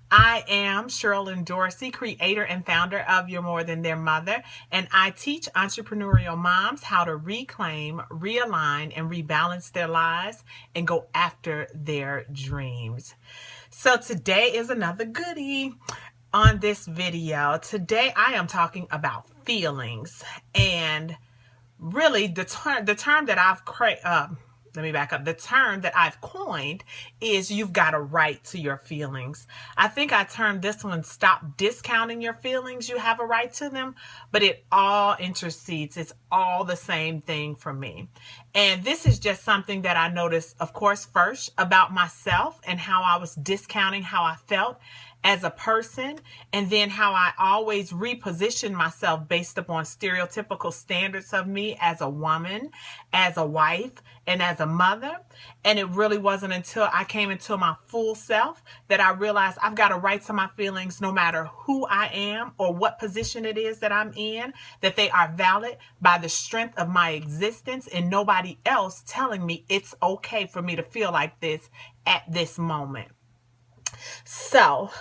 I am Sherilyn Dorsey, creator and founder of You're More Than Their Mother, and I teach entrepreneurial moms how to reclaim, realign, and rebalance their lives and go after their dreams. So today is another goodie on this video. Today I am talking about feelings, and really the term that I've let me back up. The term that I've coined is you've got a right to your feelings. I think I termed this one, stop discounting your feelings. You have a right to them, but it all intercedes. It's all the same thing for me. And this is just something that I noticed, of course, first about myself and how I was discounting how I felt as a person, and then how I always reposition myself based upon stereotypical standards of me as a woman, as a wife, and as a mother. And it really wasn't until I came into my full self that I realized I've got a right to my feelings no matter who I am or what position it is that I'm in, that they are valid by the strength of my existence and nobody else telling me it's okay for me to feel like this at this moment. So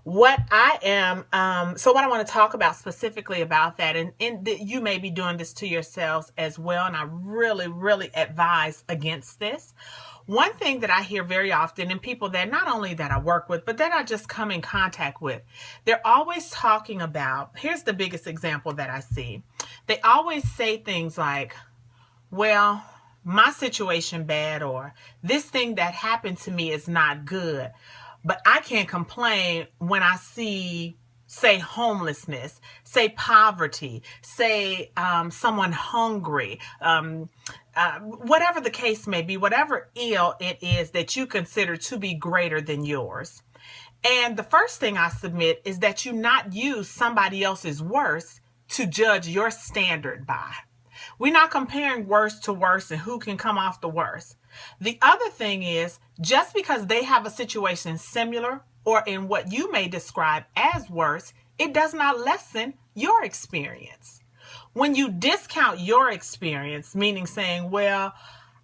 what I want to talk about specifically about that, and you may be doing this to yourselves as well, and I really advise against this. One thing that I hear very often in people that not only that I work with, but that I just come in contact with, they're always talking about, here's the biggest example that I see. They always say things like, well, my situation bad, or this thing that happened to me is not good. But I can't complain when I see, say, homelessness, say poverty, say someone hungry, whatever the case may be, whatever ill it is that you consider to be greater than yours. And the first thing I submit is that you not use somebody else's worst to judge your standard by. We're not comparing worst to worst and who can come off the worst. The other thing is, just because they have a situation similar or in what you may describe as worse, it does not lessen your experience. When you discount your experience, meaning saying, well,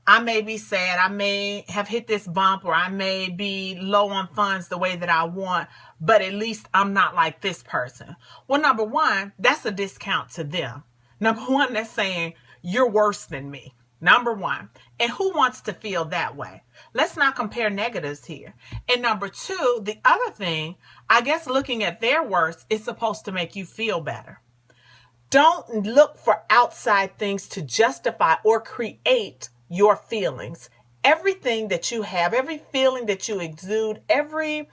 I may be sad, I may have hit this bump, or I may be low on funds the way that I want, but at least I'm not like this person. Well, number one, that's a discount to them. Number one, that's saying you're worse than me. Number one. And who wants to feel that way? Let's not compare negatives here. And number two, the other thing, I guess looking at their worst is supposed to make you feel better. Don't look for outside things to justify or create your feelings. Everything that you have, every feeling that you exude, every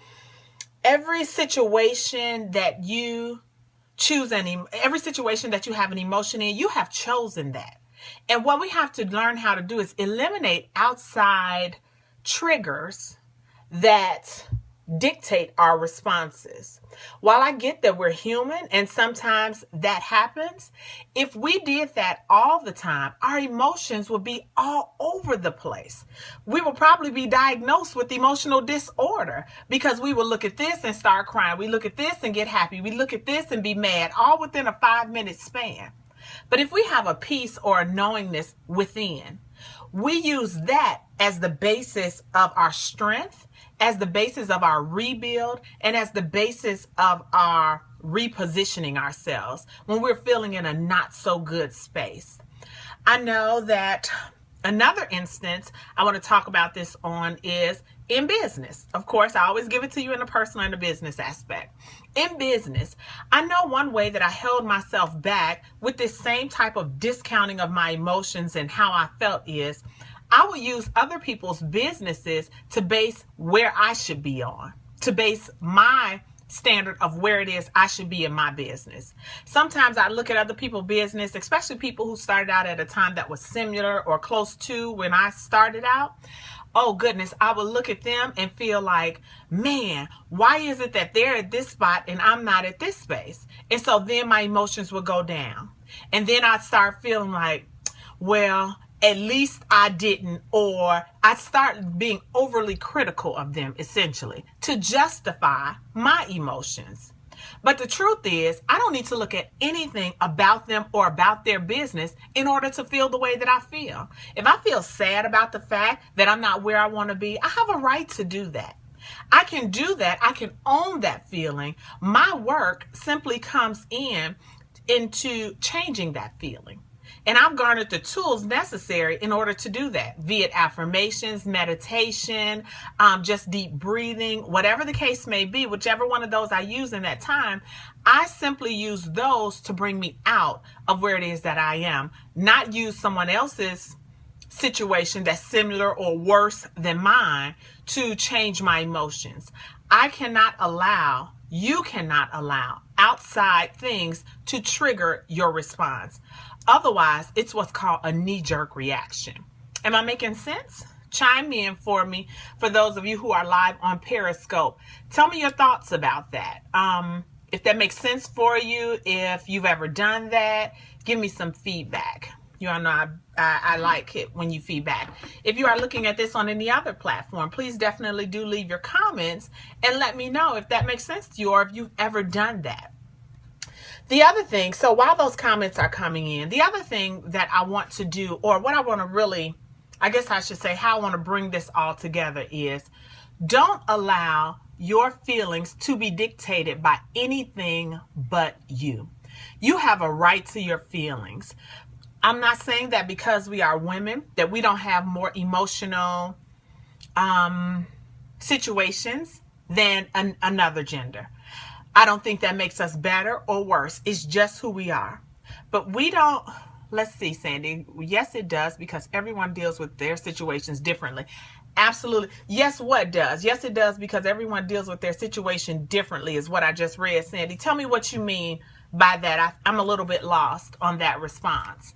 situation that you choose, every situation that you have an emotion in, you have chosen that. And what we have to learn how to do is eliminate outside triggers that dictate our responses. While I get that we're human and sometimes that happens, if we did that all the time, our emotions would be all over the place. We will probably be diagnosed with emotional disorder because we will look at this and start crying. We look at this and get happy. We look at this and be mad, all within a 5-minute span. But if we have a peace or a knowingness within, we use that as the basis of our strength, as the basis of our rebuild, and as the basis of our repositioning ourselves when we're feeling in a not so good space. I know that another instance I want to talk about this on is in business. Of course, I always give it to you in the personal and the business aspect. In business, I know one way that I held myself back with this same type of discounting of my emotions and how I felt is I would use other people's businesses to base where I should be on, to base my standard of where it is I should be in my business. Sometimes I look at other people's business, especially people who started out at a time that was similar or close to when I started out. Oh goodness, I would look at them and feel like, man, why is it that they're at this spot and I'm not at this space? And so then my emotions would go down. And then I'd start feeling like, well, at least I didn't, or I'd start being overly critical of them, essentially, to justify my emotions. But the truth is, I don't need to look at anything about them or about their business in order to feel the way that I feel. If I feel sad about the fact that I'm not where I want to be, I have a right to do that. I can do that. I can own that feeling. My work simply comes into changing that feeling. And I've garnered the tools necessary in order to do that, be it affirmations, meditation, just deep breathing, whatever the case may be, whichever one of those I use in that time, I simply use those to bring me out of where it is that I am, not use someone else's situation that's similar or worse than mine to change my emotions. I cannot allow, you cannot allow outside things to trigger your response. Otherwise, it's what's called a knee-jerk reaction. Am I making sense? Chime in for me, for those of you who are live on Periscope. Tell me your thoughts about that. If that makes sense for you, if you've ever done that, give me some feedback. You all know I like it when you feedback. If you are looking at this on any other platform, please definitely do leave your comments and let me know if that makes sense to you or if you've ever done that. The other thing, so while those comments are coming in, the other thing that I want to do, or what I want to really, I guess I should say, how I want to bring this all together is, don't allow your feelings to be dictated by anything but you. You have a right to your feelings. I'm not saying that because we are women that we don't have more emotional situations than another gender. I don't think that makes us better or worse. It's just who we are. But we don't, let's see, Sandy. Yes, it does, because everyone deals with their situations differently. Absolutely. Yes, what does? Yes, it does, because everyone deals with their situation differently is what I just read, Sandy. Tell me what you mean by that. I'm a little bit lost on that response.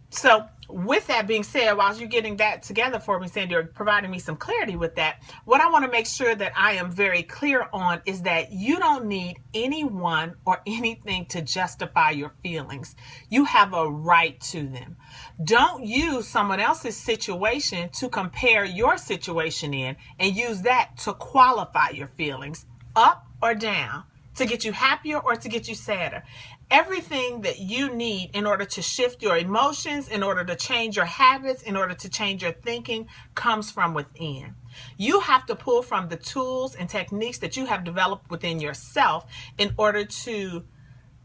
So with that being said, while you're getting that together for me, Sandy, or providing me some clarity with that, what I want to make sure that I am very clear on is that you don't need anyone or anything to justify your feelings. You have a right to them. Don't use someone else's situation to compare your situation in and use that to qualify your feelings up or down, to get you happier or to get you sadder. Everything that you need in order to shift your emotions, in order to change your habits, in order to change your thinking, comes from within. You have to pull from the tools and techniques that you have developed within yourself in order to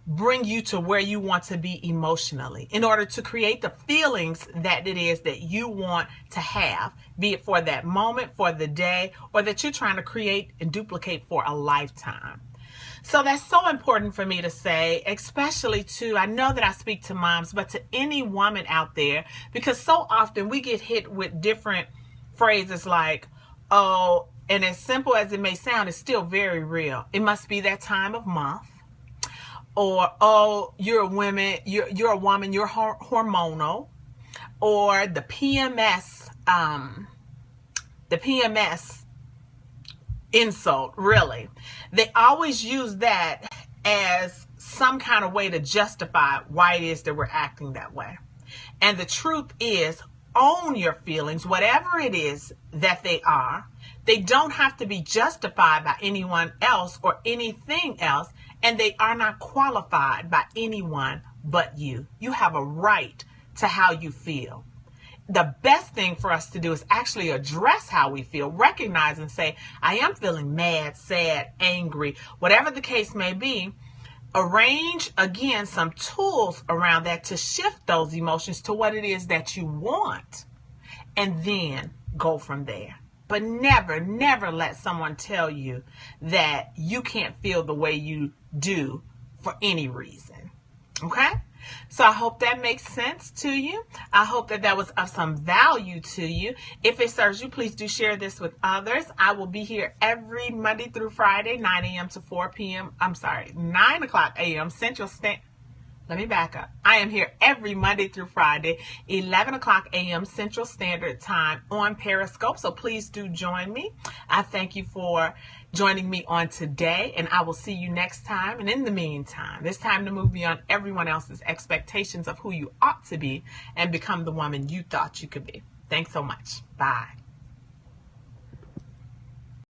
bring you to where you want to be emotionally, in order to create the feelings that it is that you want to have, be it for that moment, for the day, or that you're trying to create and duplicate for a lifetime. So that's so important for me to say, especially to, I know that I speak to moms, but to any woman out there, because so often we get hit with different phrases like, oh, and as simple as it may sound, it's still very real. It must be that time of month. Or, oh, you're a woman, you're hormonal. Or the PMS insult, really. They always use that as some kind of way to justify why it is that we're acting that way. And the truth is, own your feelings, whatever it is that they are. They don't have to be justified by anyone else or anything else, and they are not qualified by anyone but you. You have a right to how you feel. The best thing for us to do is actually address how we feel, recognize and say, I am feeling mad, sad, angry, whatever the case may be. Arrange, again, some tools around that to shift those emotions to what it is that you want, and then go from there. But never, never let someone tell you that you can't feel the way you do for any reason. Okay? So I hope that makes sense to you. I hope that that was of some value to you. If it serves you, please do share this with others. I will be here every Monday through Friday, 9 a.m. to 4 p.m. 9 o'clock a.m. Central Standard. Let me back up. I am here every Monday through Friday, 11 o'clock a.m. Central Standard Time on Periscope. So please do join me. I thank you for joining me on today, and I will see you next time. And in the meantime, it's time to move beyond everyone else's expectations of who you ought to be and become the woman you thought you could be. Thanks so much. Bye.